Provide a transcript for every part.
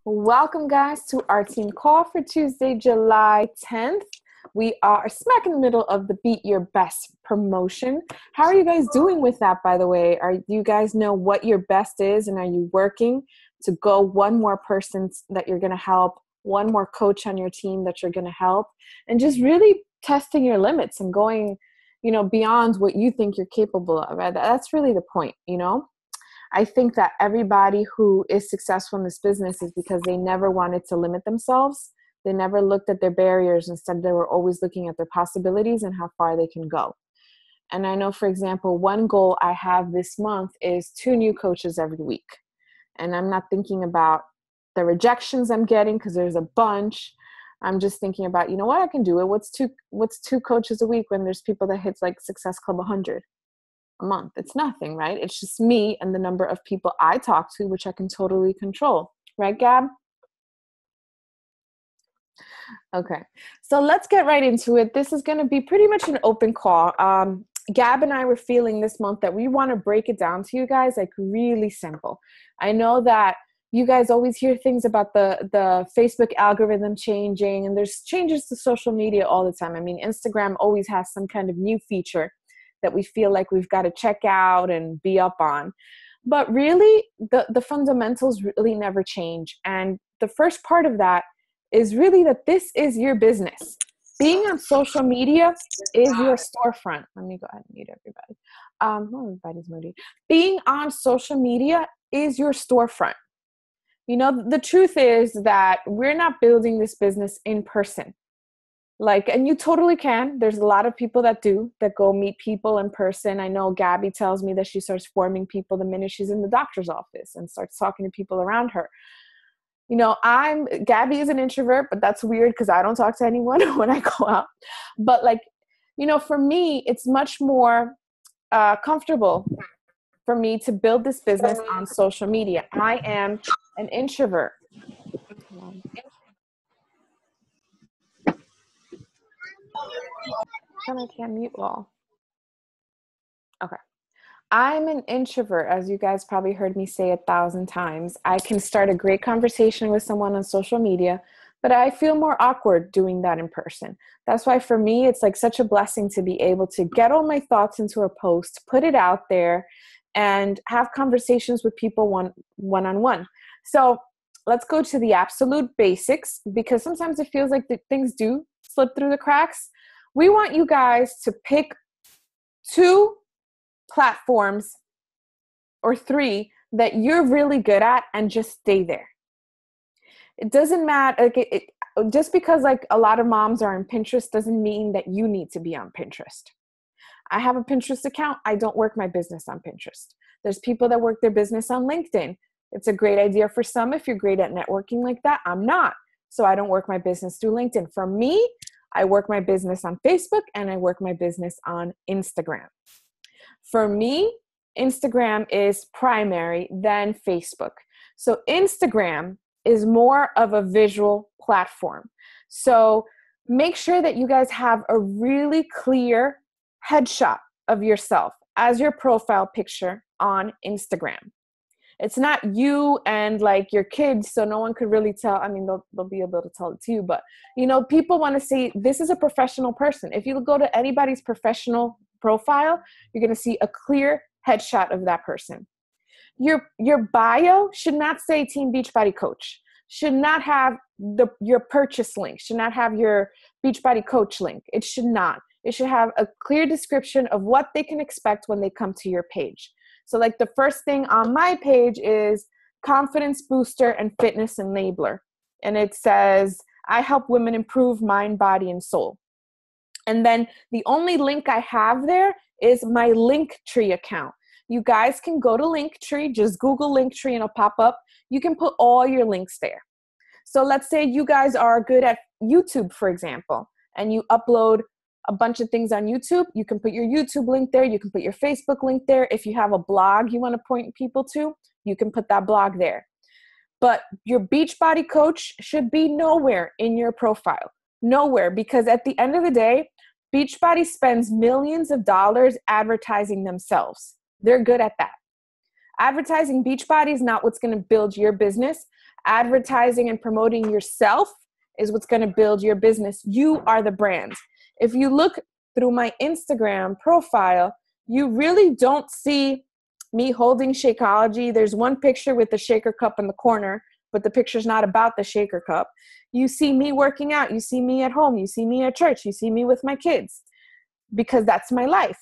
Welcome, guys, to our team call for Tuesday, July 10th. We are smack in the middle of the Beat Your Best promotion. How are you guys doing with that, by the way? Do you guys know what your best is, and are you working to go one more person that you're going to help, one more coach on your team that you're going to help, and just really testing your limits and going, beyond what you think you're capable of? That's really the point, I think that everybody who is successful in this business is because they never wanted to limit themselves. They never looked at their barriers. Instead, they were always looking at their possibilities and how far they can go. And I know, for example, one goal I have this month is 2 new coaches every week. And I'm not thinking about the rejections I'm getting because there's a bunch. I'm just thinking about, you know what, I can do it. What's two coaches a week when there's people that hits like Success Club 100? A month? It's nothing, right? It's just me and the number of people I talk to, which I can totally control. Right, Gab? Okay. So let's get right into it. This is going to be pretty much an open call. Gab and I were feeling this month that we want to break it down to you guys, like really simple. I know that you guys always hear things about the Facebook algorithm changing, and there's changes to social media all the time. I mean, Instagram always has some kind of new feature that we feel like we've got to check out and be up on. But really, the fundamentals really never change. And the first part of that is really that this is your business. Being on social media is your storefront. Let me go ahead and mute everybody. Everybody's moody. Being on social media is your storefront. The truth is that we're not building this business in person. And you totally can. There's a lot of people that go meet people in person. I know Gabby tells me that she starts forming people the minute she's in the doctor's office and starts talking to people around her. Gabby is an introvert, but that's weird because I don't talk to anyone when I go out. But for me, it's much more comfortable for me to build this business on social media. I am an introvert. I can't mute all. Okay. I'm an introvert, as you guys probably heard me say 1,000 times. I can start a great conversation with someone on social media, but I feel more awkward doing that in person. That's why for me, it's like such a blessing to be able to get all my thoughts into a post, put it out there, and have conversations with people one-on-one. So let's go to the absolute basics, because sometimes it feels like things do slip through the cracks. We want you guys to pick 2 platforms or 3 that you're really good at and just stay there. It doesn't matter. Just because a lot of moms are on Pinterest doesn't mean that you need to be on Pinterest. I have a Pinterest account. I don't work my business on Pinterest. There's people that work their business on LinkedIn. It's a great idea for some if you're great at networking like that. I'm not. So I don't work my business through LinkedIn. For me, I work my business on Facebook and I work my business on Instagram. For me, Instagram is primary than Facebook. So Instagram is more of a visual platform. So make sure that you guys have a really clear headshot of yourself as your profile picture on Instagram. It's not you and your kids, so no one could really tell. I mean, they'll be able to tell it to you, but people want to see this is a professional person. If you go to anybody's professional profile, you're going to see a clear headshot of that person. Your bio should not say Team Beachbody Coach. Should not have your purchase link. Should not have your Beachbody Coach link. It should not. It should have a clear description of what they can expect when they come to your page. So the first thing on my page is confidence booster and fitness enabler. And it says, I help women improve mind, body, and soul. And then the only link I have there is my Linktree account. You guys can go to Linktree, just Google Linktree and it'll pop up. You can put all your links there. So let's say you guys are good at YouTube, for example, and you upload a bunch of things on YouTube. You can put your YouTube link there. You can put your Facebook link there. If you have a blog you want to point people to, you can put that blog there. But your Beachbody Coach should be nowhere in your profile. Nowhere, because at the end of the day, Beachbody spends millions of dollars advertising themselves. They're good at that. Advertising Beachbody is not what's going to build your business. Advertising and promoting yourself is what's going to build your business. You are the brand. If you look through my Instagram profile, you really don't see me holding Shakeology. There's one picture with the shaker cup in the corner, but the picture's not about the shaker cup. You see me working out. You see me at home. You see me at church. You see me with my kids, because that's my life.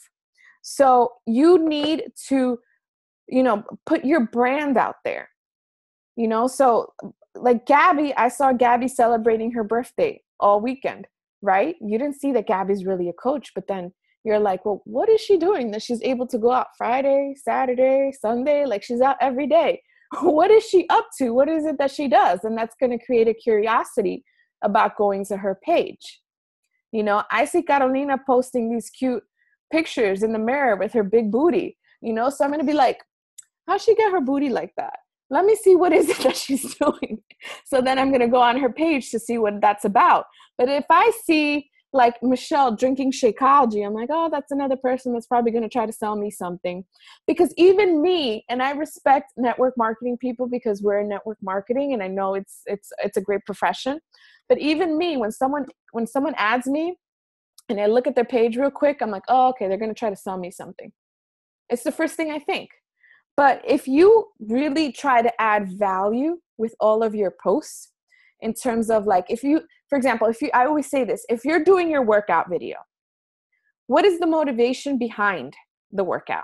So you need to, put your brand out there, so like Gabby, I saw Gabby celebrating her birthday all weekend, right? You didn't see that Gabby's really a coach, but then you're like, well, what is she doing that she's able to go out Friday, Saturday, Sunday? Like, she's out every day. What is she up to? What is it that she does? And that's going to create a curiosity about going to her page. I see Carolina posting these cute pictures in the mirror with her big booty, so I'm going to be like, how'd she get her booty like that? Let me see what is it that she's doing. So then I'm going to go on her page to see what that's about. But if I see like Michelle drinking Shakeology, I'm like, oh, that's another person that's probably going to try to sell me something. Because even me, and I respect network marketing people because we're in network marketing and I know it's a great profession. But even me, when someone adds me and I look at their page real quick, I'm like, oh, okay, they're going to try to sell me something. It's the first thing I think. But if you really try to add value with all of your posts, in terms of like, for example, I always say this, if you're doing your workout video, what is the motivation behind the workout?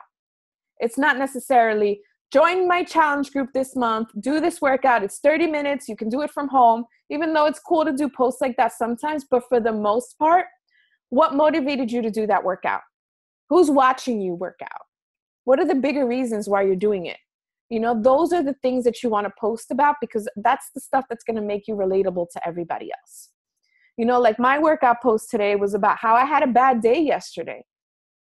It's not necessarily join my challenge group this month, do this workout. It's 30 minutes. You can do it from home, even though it's cool to do posts like that sometimes. But for the most part, what motivated you to do that workout? Who's watching you work out? What are the bigger reasons why you're doing it? Those are the things that you want to post about, because that's the stuff that's going to make you relatable to everybody else. Like my workout post today was about how I had a bad day yesterday,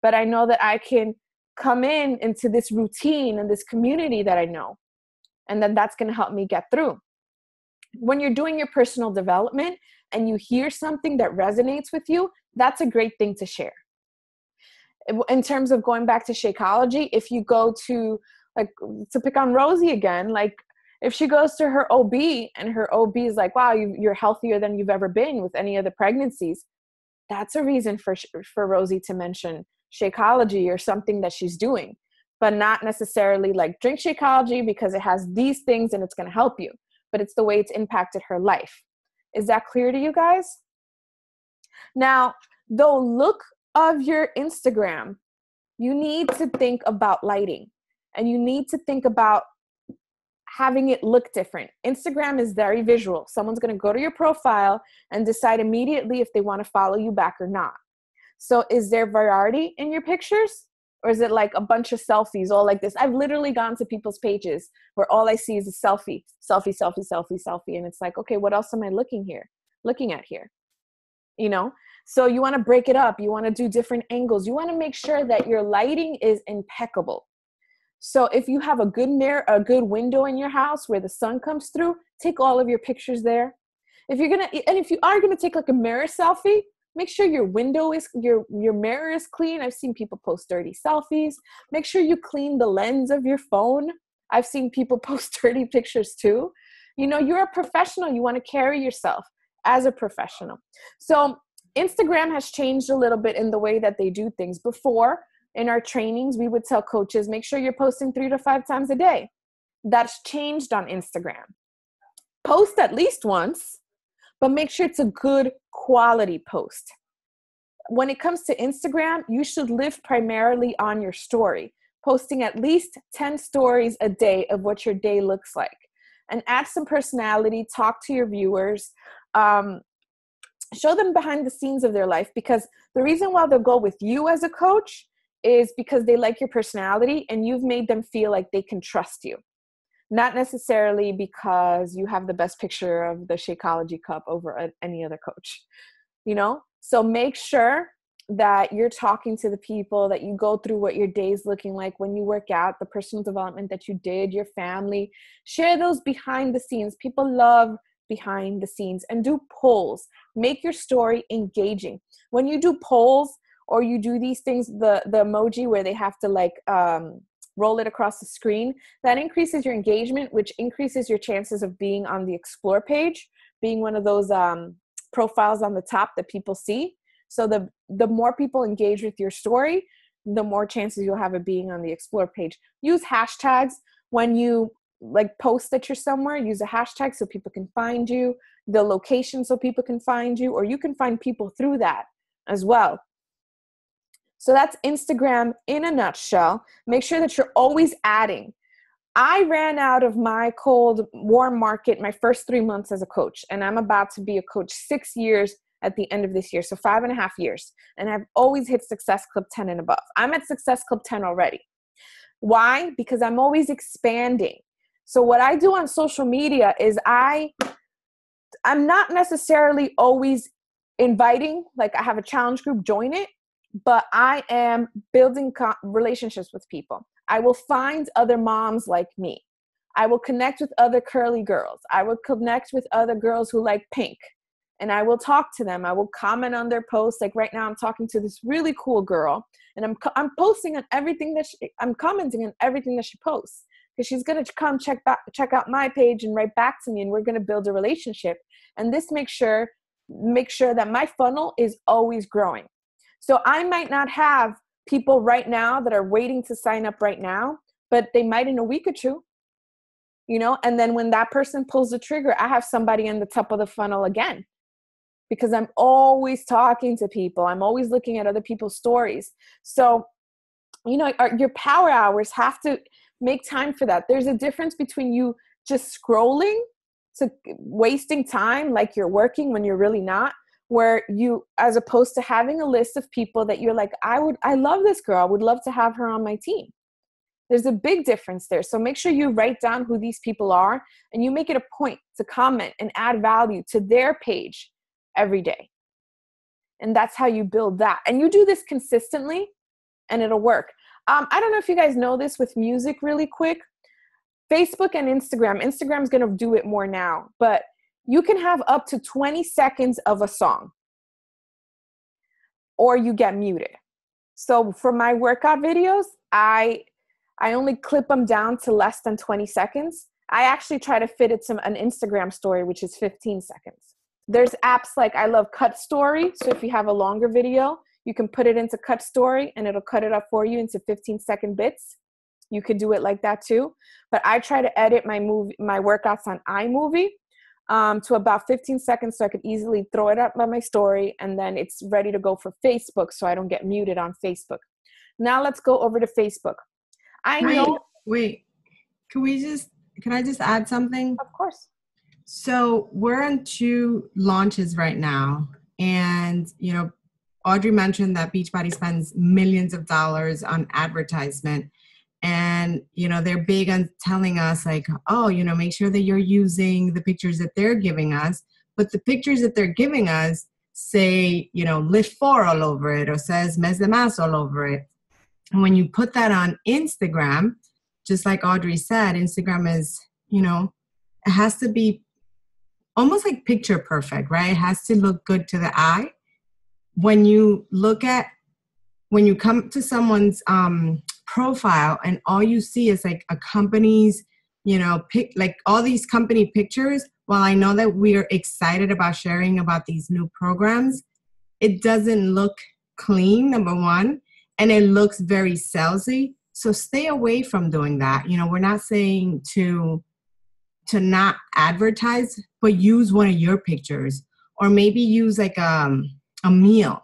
but I know that I can come into this routine and this community that I know, and then that's going to help me get through. When you're doing your personal development and you hear something that resonates with you, that's a great thing to share. In terms of going back to Shakeology, if you go to, like, to pick on Rosie again, like if she goes to her OB and her OB is like, wow, you're healthier than you've ever been with any of the pregnancies, that's a reason for Rosie to mention Shakeology or something that she's doing, but not necessarily like drink Shakeology because it has these things and it's going to help you, but it's the way it's impacted her life. Is that clear to you guys? Now, the look of your Instagram, you need to think about lighting, and you need to think about having it look different. Instagram is very visual. Someone's going to go to your profile and decide immediately if they want to follow you back or not. So is there variety in your pictures, or is it like a bunch of selfies all like this? I've literally gone to people's pages where all I see is a selfie, selfie, selfie, selfie, selfie. And it's like, okay, what else am I looking at here? So you want to break it up. You want to do different angles. You want to make sure that your lighting is impeccable. So if you have a good mirror, a good window in your house where the sun comes through, take all of your pictures there. If you are going to take like a mirror selfie, make sure your mirror is clean. I've seen people post dirty selfies. Make sure you clean the lens of your phone. I've seen people post dirty pictures too. You're a professional. You want to carry yourself as a professional. So Instagram has changed a little bit in the way that they do things. Before, in our trainings, we would tell coaches, make sure you're posting 3 to 5 times a day. That's changed on Instagram. Post at least once, but make sure it's a good quality post. When it comes to Instagram, you should live primarily on your story, posting at least 10 stories a day of what your day looks like. And add some personality, talk to your viewers, show them behind the scenes of their life, because the reason why they'll go with you as a coach is because they like your personality and you've made them feel like they can trust you. Not necessarily because you have the best picture of the Shakeology cup over any other coach, So make sure that you're talking to the people, that you go through what your day's looking like when you work out, the personal development that you did, your family. Share those behind the scenes. People love behind the scenes, and do polls. Make your story engaging. When you do polls or you do these things, the emoji where they have to roll it across the screen. That increases your engagement, which increases your chances of being on the explore page, being one of those profiles on the top that people see. So the more people engage with your story, the more chances you'll have of being on the explore page. Use hashtags when you like post that you're somewhere. Use a hashtag so people can find you, the location so people can find you, or you can find people through that as well. So that's Instagram in a nutshell. Make sure that you're always adding. I ran out of my cold, warm market my first 3 months as a coach, and I'm about to be a coach 6 years at the end of this year, so 5.5 years. And I've always hit Success Club 10 and above. I'm at Success Club 10 already. Why? Because I'm always expanding. So what I do on social media is I'm not necessarily always inviting, like I have a challenge group, join it, but I am building relationships with people. I will find other moms like me. I will connect with other curly girls. I will connect with other girls who like pink, and I will talk to them. I will comment on their posts. Like right now I'm talking to this really cool girl, and I'm posting on everything that I'm commenting on everything that she posts, because she's going to come check out my page and write back to me, and we're going to build a relationship. And this makes sure that my funnel is always growing. So I might not have people right now that are waiting to sign up right now, but they might in a week or two, and then when that person pulls the trigger, I have somebody in the top of the funnel again, because I'm always talking to people. I'm always looking at other people's stories. So, your power hours have to make time for that. There's a difference between you just scrolling to wasting time like you're working when you're really not, where you, as opposed to having a list of people that you're like, I love this girl, I would love to have her on my team. There's a big difference there. So make sure you write down who these people are, and you make it a point to comment and add value to their page every day. And that's how you build that. And you do this consistently, and it'll work. I don't know if you guys know this with music really quick. Facebook and Instagram's going to do it more now, but you can have up to 20 seconds of a song, or you get muted. So for my workout videos, I only clip them down to less than 20 seconds. I actually try to fit it to an Instagram story, which is 15 seconds. There's apps like I love Cut Story. So if you have a longer video, you can put it into Cut Story and it'll cut it up for you into 15-second bits. You could do it like that too. But I try to edit my workouts on iMovie to about 15 seconds, so I could easily throw it up on my story, and then it's ready to go for Facebook, so I don't get muted on Facebook. Now let's go over to Facebook. Wait. Can I just add something? Of course. So we're on 2 launches right now, and Audrey mentioned that Beachbody spends millions of dollars on advertisement. And, they're big on telling us like, make sure that you're using the pictures that they're giving us. But the pictures that they're giving us say, Lift 4 all over it, or says Mes de Más all over it. And when you put that on Instagram, just like Audrey said, Instagram is, it has to be almost like picture perfect, right? It has to look good to the eye. When you come to someone's profile and all you see is like a company's, like all these company pictures, while I know that we're excited about sharing about these new programs, it doesn't look clean, number one, and it looks very salesy. So stay away from doing that. We're not saying to not advertise, but use one of your pictures, or maybe use like a meal,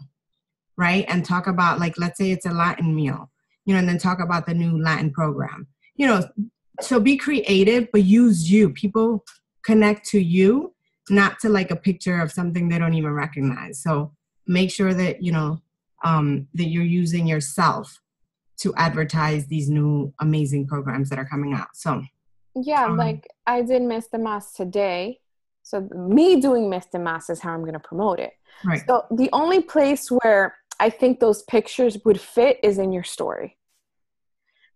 right? And talk about, like, let's say it's a Latin meal, and then talk about the new Latin program, so be creative, but use you. People connect to you, not to like a picture of something they don't even recognize. So make sure that, that you're using yourself to advertise these new amazing programs that are coming out. So yeah, like I did Mes de Más today. So me doing Mes de Más is how I'm going to promote it. Right. So the only place where I think those pictures would fit is in your story.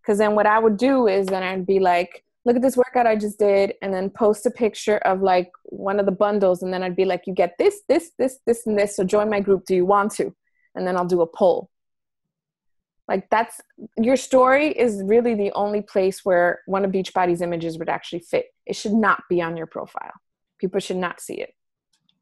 Because then what I would do is then I'd be like, look at this workout I just did, and then post a picture of like one of the bundles. And then I'd be like, you get this, and this. So join my group. Do you want to? And then I'll do a poll. Like that's, your story is really the only place where one of Beachbody's images would actually fit. It should not be on your profile. People should not see it.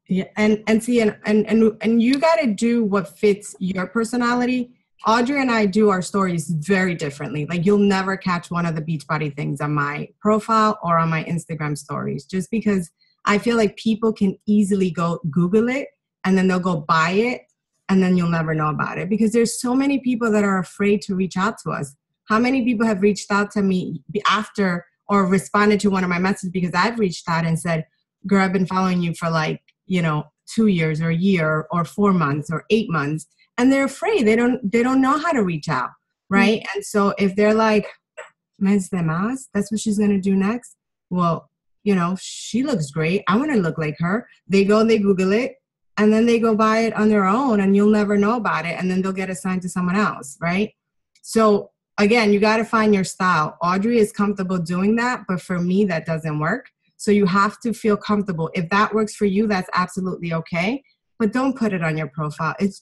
Yeah, and see, and you got to do what fits your personality. Audrey and I do our stories very differently. Like you'll never catch one of the Beachbody things on my profile or on my Instagram stories, just because I feel like people can easily go Google it and then they'll go buy it and then you'll never know about it, because there's so many people that are afraid to reach out to us. How many people have reached out to me after or responded to one of my messages because I've reached out and said, girl, I've been following you for like, 2 years or a year or 4 months or 8 months. And they're afraid. They don't know how to reach out. Right. Mm-hmm. And so if they're like, mes de más, that's what she's going to do next. Well, she looks great. I want to look like her. They go and they Google it and then they go buy it on their own and you'll never know about it. And then they'll get assigned to someone else. Right. So again, you got to find your style. Audrey is comfortable doing that. But for me, that doesn't work. So you have to feel comfortable. If that works for you, that's absolutely okay. But don't put it on your profile. It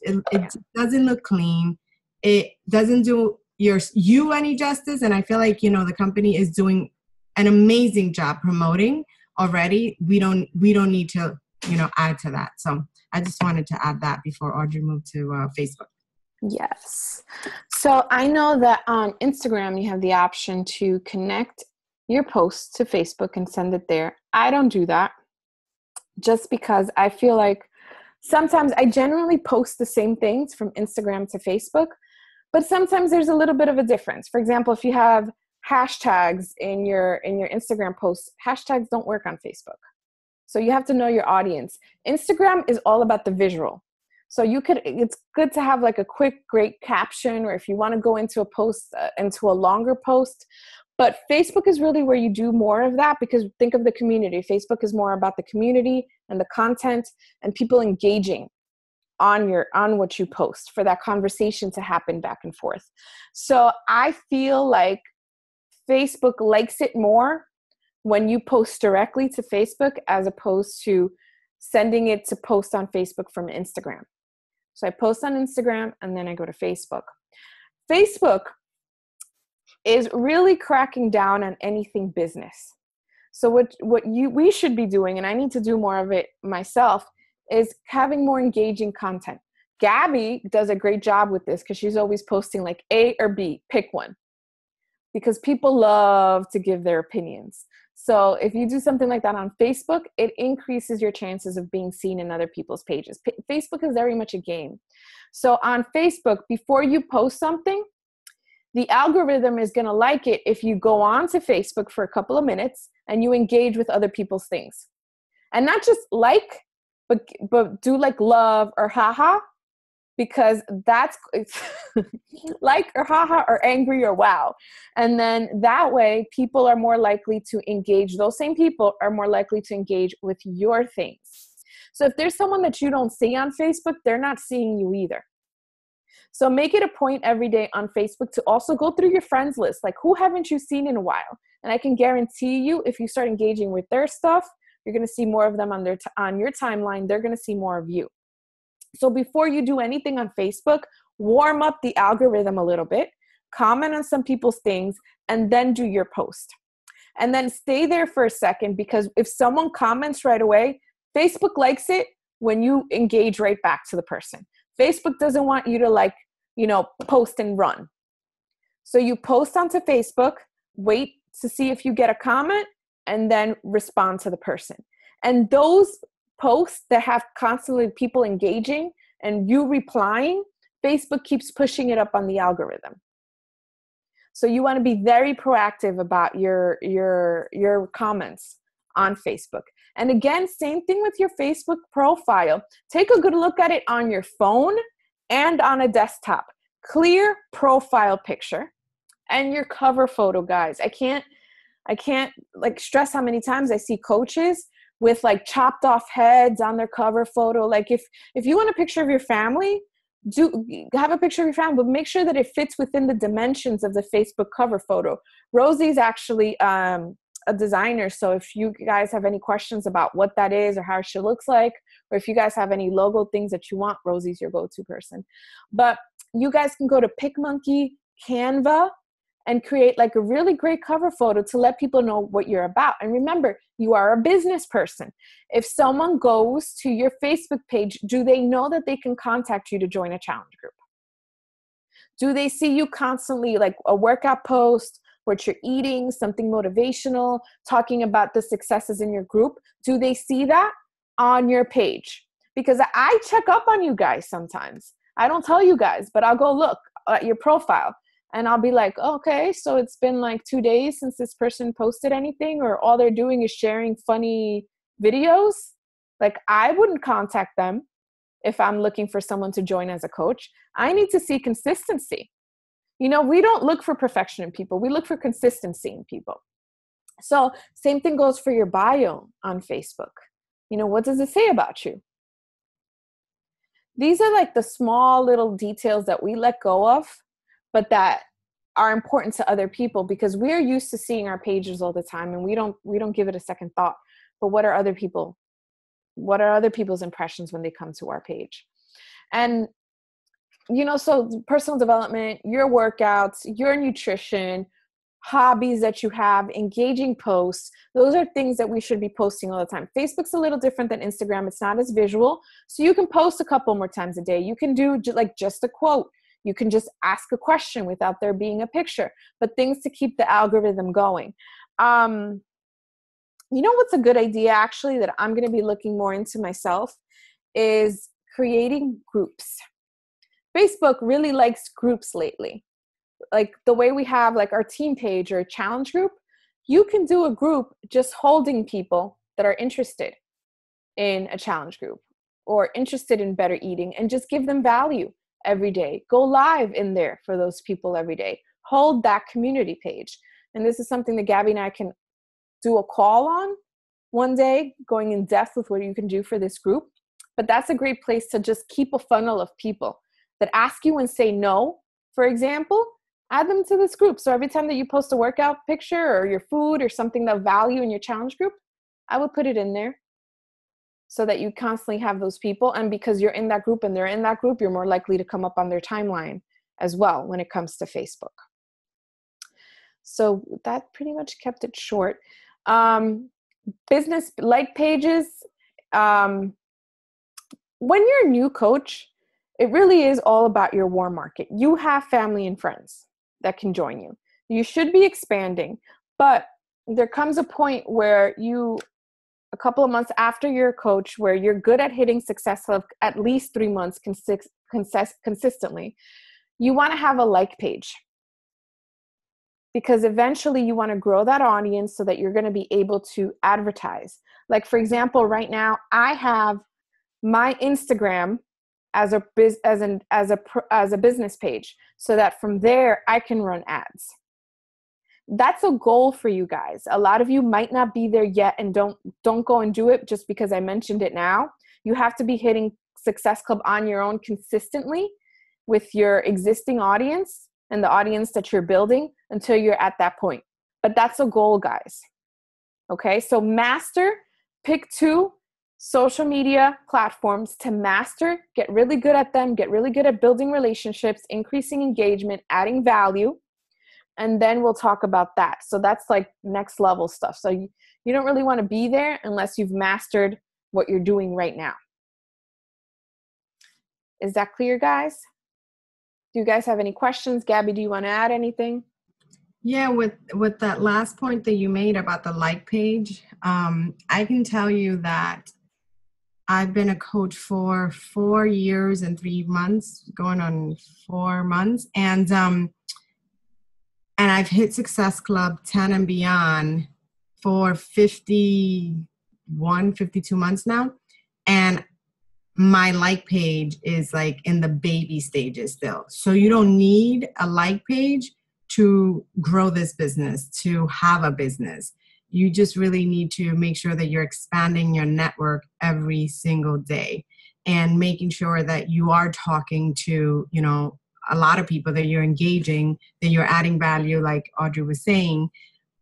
doesn't look clean. It doesn't do you any justice. And I feel like, the company is doing an amazing job promoting already. We don't need to, add to that. So I just wanted to add that before Audrey moved to Facebook. Yes. So I know that on Instagram, you have the option to connect your posts to Facebook and send it there. I don't do that just because I feel like sometimes I generally post the same things from Instagram to Facebook, but sometimes there's a little bit of a difference. For example, if you have hashtags in your Instagram posts, hashtags don't work on Facebook. So you have to know your audience. Instagram is all about the visual. So it's good to have like a quick, great caption, or if you want to go into a post, into a longer post. But Facebook is really where you do more of that, because think of the community. Facebook is more about the community and the content and people engaging on what you post for that conversation to happen back and forth. So I feel like Facebook likes it more when you post directly to Facebook as opposed to sending it to post on Facebook from Instagram. So I post on Instagram and then I go to Facebook. Facebook is really cracking down on anything business. So what we should be doing, and I need to do more of it myself, is having more engaging content. Gabby does a great job with this because she's always posting like A or B, pick one. Because people love to give their opinions. So if you do something like that on Facebook, it increases your chances of being seen in other people's pages. Facebook is very much a game. So on Facebook, before you post something, the algorithm is going to like it if you go on to Facebook for a couple of minutes and you engage with other people's things. And not just like, but do like love or haha, because that's like or haha or angry or wow. And then that way people are more likely to engage. Those same people are more likely to engage with your things. So if there's someone that you don't see on Facebook, they're not seeing you either. So make it a point every day on Facebook to also go through your friends list. Like, who haven't you seen in a while? And I can guarantee you, if you start engaging with their stuff, you're going to see more of them on your timeline. They're going to see more of you. So before you do anything on Facebook, warm up the algorithm a little bit, comment on some people's things, and then do your post. And then stay there for a second, because if someone comments right away, Facebook likes it when you engage right back to the person. Facebook doesn't want you to post and run. So you post onto Facebook, wait to see if you get a comment, and then respond to the person. And those posts that have constantly people engaging and you replying, Facebook keeps pushing it up on the algorithm. So you want to be very proactive about your comments on Facebook. And again, same thing with your Facebook profile. Take a good look at it on your phone and on a desktop. Clear profile picture and your cover photo, guys. I can't stress how many times I see coaches with like chopped off heads on their cover photo. Like if you want a picture of your family, have a picture of your family, but make sure that it fits within the dimensions of the Facebook cover photo. Rosie's actually a designer, so if you guys have any questions about what that is or how she looks like, or if you guys have any logo things that you want, Rosie's your go-to person. But you guys can go to PicMonkey, Canva, and create like a really great cover photo to let people know what you're about. And remember, you are a business person. If someone goes to your Facebook page, do they know that they can contact you to join a challenge group? Do they see you constantly, like a workout post, what you're eating, something motivational, talking about the successes in your group? Do they see that on your page? Because I check up on you guys sometimes. I don't tell you guys, but I'll go look at your profile and I'll be like, okay, so it's been like 2 days since this person posted anything, or all they're doing is sharing funny videos. Like, I wouldn't contact them if I'm looking for someone to join as a coach. I need to see consistency. You know, we don't look for perfection in people. We look for consistency in people. So same thing goes for your bio on Facebook. You know, what does it say about you? These are like the small little details that we let go of, but that are important to other people, because we're used to seeing our pages all the time and we don't give it a second thought. But what are other people's impressions when they come to our page? And, you know, so personal development, your workouts, your nutrition, hobbies that you have, engaging posts, those are things that we should be posting all the time. Facebook's a little different than Instagram. It's not as visual. So you can post a couple more times a day. You can do like just a quote. You can just ask a question without there being a picture, but things to keep the algorithm going. You know what's a good idea actually that I'm going to be looking more into myself is creating groups. Facebook really likes groups lately. Like the way we have like our team page or a challenge group, you can do a group just holding people that are interested in a challenge group or interested in better eating, and just give them value every day. Go live in there for those people every day. Hold that community page. And this is something that Gabby and I can do a call on one day, going in depth with what you can do for this group. But that's a great place to just keep a funnel of people that ask you and say no, for example. Add them to this group. So every time that you post a workout picture or your food or something of value in your challenge group, I would put it in there so that you constantly have those people. And because you're in that group and they're in that group, you're more likely to come up on their timeline as well when it comes to Facebook. So that pretty much kept it short. Business like pages. When you're a new coach, it really is all about your warm market. You have family and friends that can join you. You should be expanding, but there comes a point where a couple of months after you're a coach, where you're good at hitting success of at least 3 months consistently, you want to have a like page, because eventually you want to grow that audience so that you're going to be able to advertise. Like, for example, right now I have my Instagram as a business page, so that from there I can run ads. That's a goal for you guys. A lot of you might not be there yet, and don't go and do it just because I mentioned it now. You have to be hitting Success Club on your own consistently with your existing audience and the audience that you're building until you're at that point. But that's a goal, guys. Okay, so pick 2 social media platforms to master, get really good at them, get really good at building relationships, increasing engagement, adding value, and then we'll talk about that. So that's like next level stuff. So you don't really want to be there unless you've mastered what you're doing right now. Is that clear, guys? Do you guys have any questions? Gabby, do you want to add anything? Yeah, with that last point that you made about the like page, I can tell you that I've been a coach for 4 years and 3 months, going on 4 months. And I've hit Success Club 10 and beyond for 51, 52 months now. And my like page is like in the baby stages still. So you don't need a like page to grow this business, to have a business. You just really need to make sure that you're expanding your network every single day and making sure that you are talking to, you know, a lot of people, that you're engaging, that you're adding value, like Audrey was saying.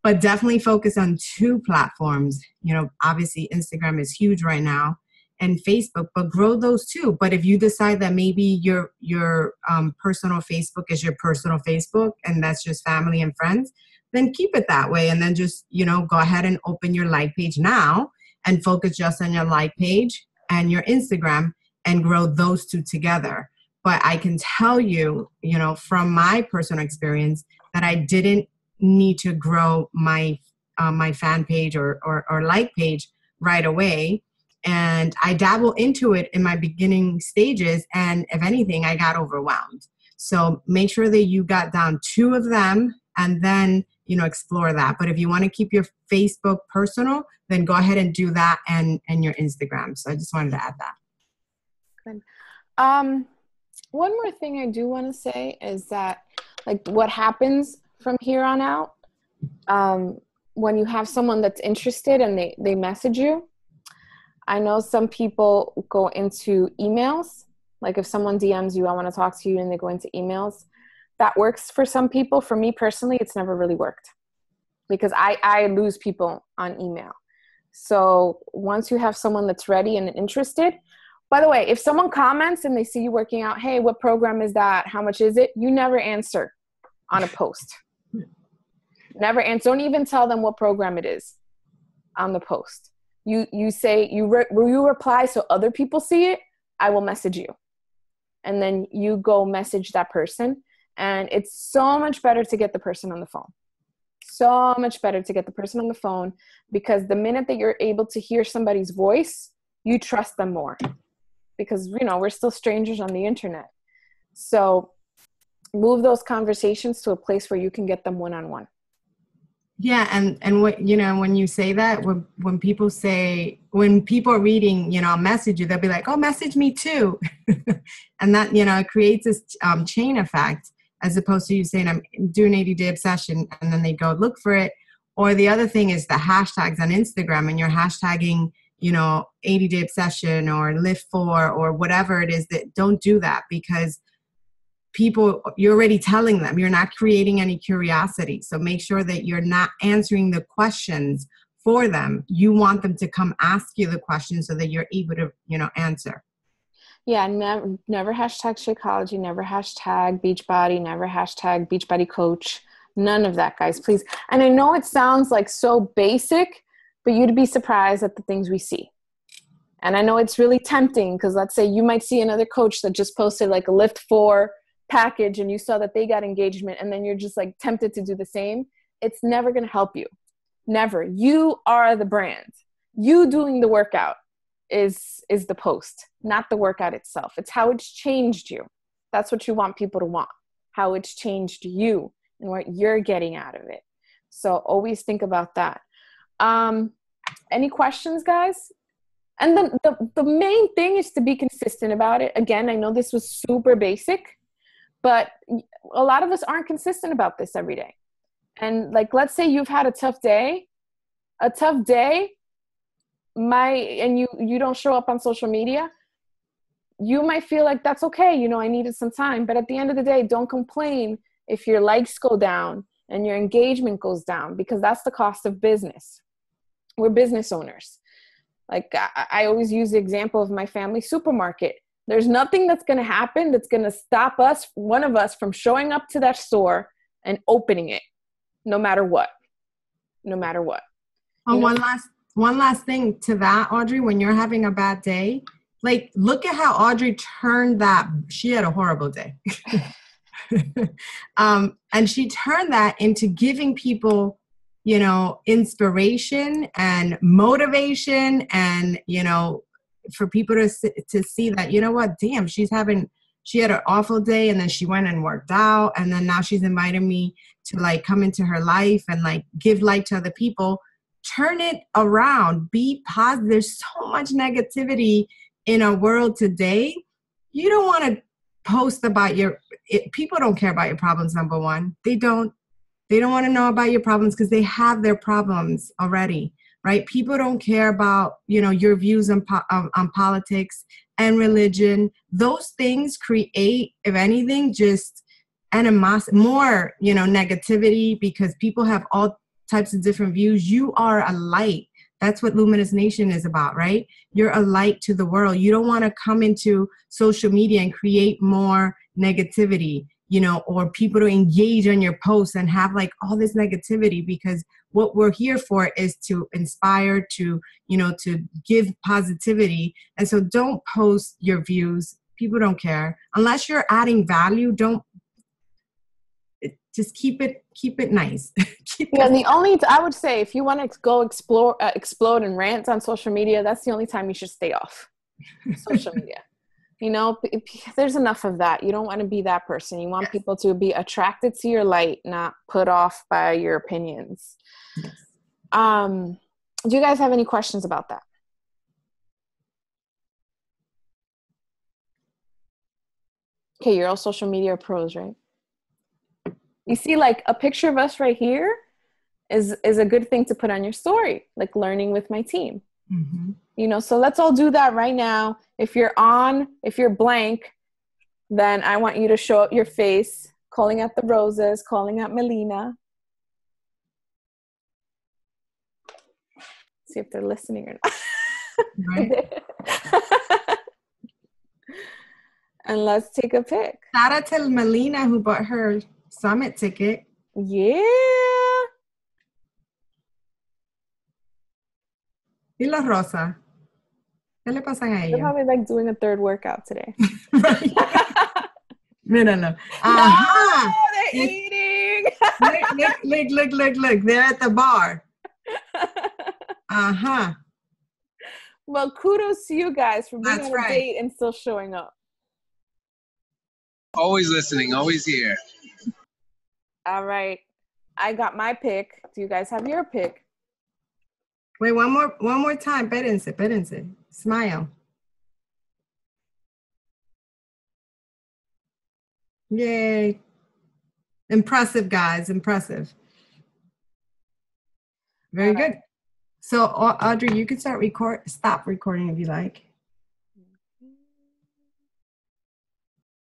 But definitely focus on 2 platforms. You know, obviously Instagram is huge right now. and Facebook, but grow those too. But if you decide that maybe your personal Facebook is your personal Facebook and that's just family and friends, then keep it that way. And then just, go ahead and open your like page now and focus just on your like page and your Instagram and grow those two together. But I can tell you, from my personal experience that I didn't need to grow my my fan page or like page right away. And I dabble into it in my beginning stages. And if anything, I got overwhelmed. So make sure that you got down 2 of them and then, explore that. But if you want to keep your Facebook personal, then go ahead and do that and your Instagram. So I just wanted to add that. Good. One more thing I do want to say is that, like, what happens from here on out, when you have someone that's interested and they message you, I know some people go into emails. Like if someone DMs you, I want to talk to you, and they go into emails. That works for some people. For me personally, it's never really worked because I lose people on email. So once you have someone that's ready and interested, by the way, if someone comments and they see you working out, hey, what program is that? How much is it? You never answer on a post. Never answer. Don't even tell them what program it is on the post. You say, you reply so other people see it, I will message you. And then you go message that person. And it's so much better to get the person on the phone. So much better to get the person on the phone, because the minute that you're able to hear somebody's voice, you trust them more. Because, we're still strangers on the internet. So move those conversations to a place where you can get them one-on-one. Yeah. And what, when you say that, when people are reading, I'll message you, they'll be like, oh, message me too. And that, it creates this chain effect, as opposed to you saying, I'm doing 80-day obsession, and then they go look for it. Or the other thing is the hashtags on Instagram, and you're hashtagging, 80-day obsession or live for, or whatever it is. That don't do that, because people, you're already telling them, you're not creating any curiosity. So make sure that you're not answering the questions for them. You want them to come ask you the questions so that you're able to, answer. Yeah, never hashtag Shakeology, never hashtag Beachbody, never hashtag Beachbody Coach. None of that, guys, please. And I know it sounds like so basic, but you'd be surprised at the things we see. And I know it's really tempting, because let's say you might see another coach that just posted like a Lift 4 package and you saw that they got engagement, and then you're just like tempted to do the same. It's never going to help you. Never. You are the brand. You doing the workout is the post, not the workout itself. It's how it's changed you. That's what you want people to want, how it's changed you and what you're getting out of it. So always think about that. Any questions, guys? And the main thing is to be consistent about it. Again, I know this was super basic, but a lot of us aren't consistent about this every day. And like, let's say you've had a tough day, and you don't show up on social media. You might feel like that's okay. I needed some time, but at the end of the day, don't complain if your likes go down and your engagement goes down, because that's the cost of business. We're business owners. Like I always use the example of my family supermarket. There's nothing that's going to happen that's going to stop one of us from showing up to that store and opening it, no matter what. Oh, one last thing to that, Audrey, when you're having a bad day, like, look at how Audrey turned that. She had a horrible day. And she turned that into giving people, inspiration and motivation, and, for people to see that, what, damn, she had an awful day, and then she went and worked out, and then now she's inviting me to like come into her life and like give light to other people. Turn it around. Be positive. There's so much negativity in our world today. You don't want to post about people don't care about your problems. Number one, they don't want to know about your problems because they have their problems already, right? People don't care about, your views on politics and religion. Those things create, if anything, just animosity, more, negativity, because people have all types of different views. You are a light That's what Luminous Nation is about, right? You're a light to the world. You don't want to come into social media and create more negativity, you know, or people to engage on your posts and have like all this negativity, because what we're here for is to inspire, to, you know, to give positivity. And so don't post your views. People don't care. Unless you're adding value, don't, just keep it nice. Yeah, the only I would say, if you want to go explode and rant on social media, that's the only time you should stay off social media. You know, there's enough of that. You don't want to be that person. You want people to be attracted to your light, not put off by your opinions. Yes. Do you guys have any questions about that? Okay, you're all social media pros, right? You see, like, a picture of us right here is a good thing to put on your story, like learning with my team. Mm-hmm. You know, so let's all do that right now. If you're blank, then I want you to show up your face, calling out the roses, calling out Melina. See if they're listening or not. Right. And let's take a pic. Shout out to Melina, who bought her summit ticket. Yeah. Y los Rosa. ¿Qué le pasan a They're ella? probably like doing a third workout today. Right. Míralo. No, they're eating. Look. They're at the bar. Uh-huh. Well, kudos to you guys for being That's on a right. date and still showing up. Always listening, always here. All right. I got my pick. Do you guys have your pick? Wait, one more time. Espérense. Smile. Yay. Impressive, guys. Impressive. Very good. So, Audrey, you can stop recording if you like.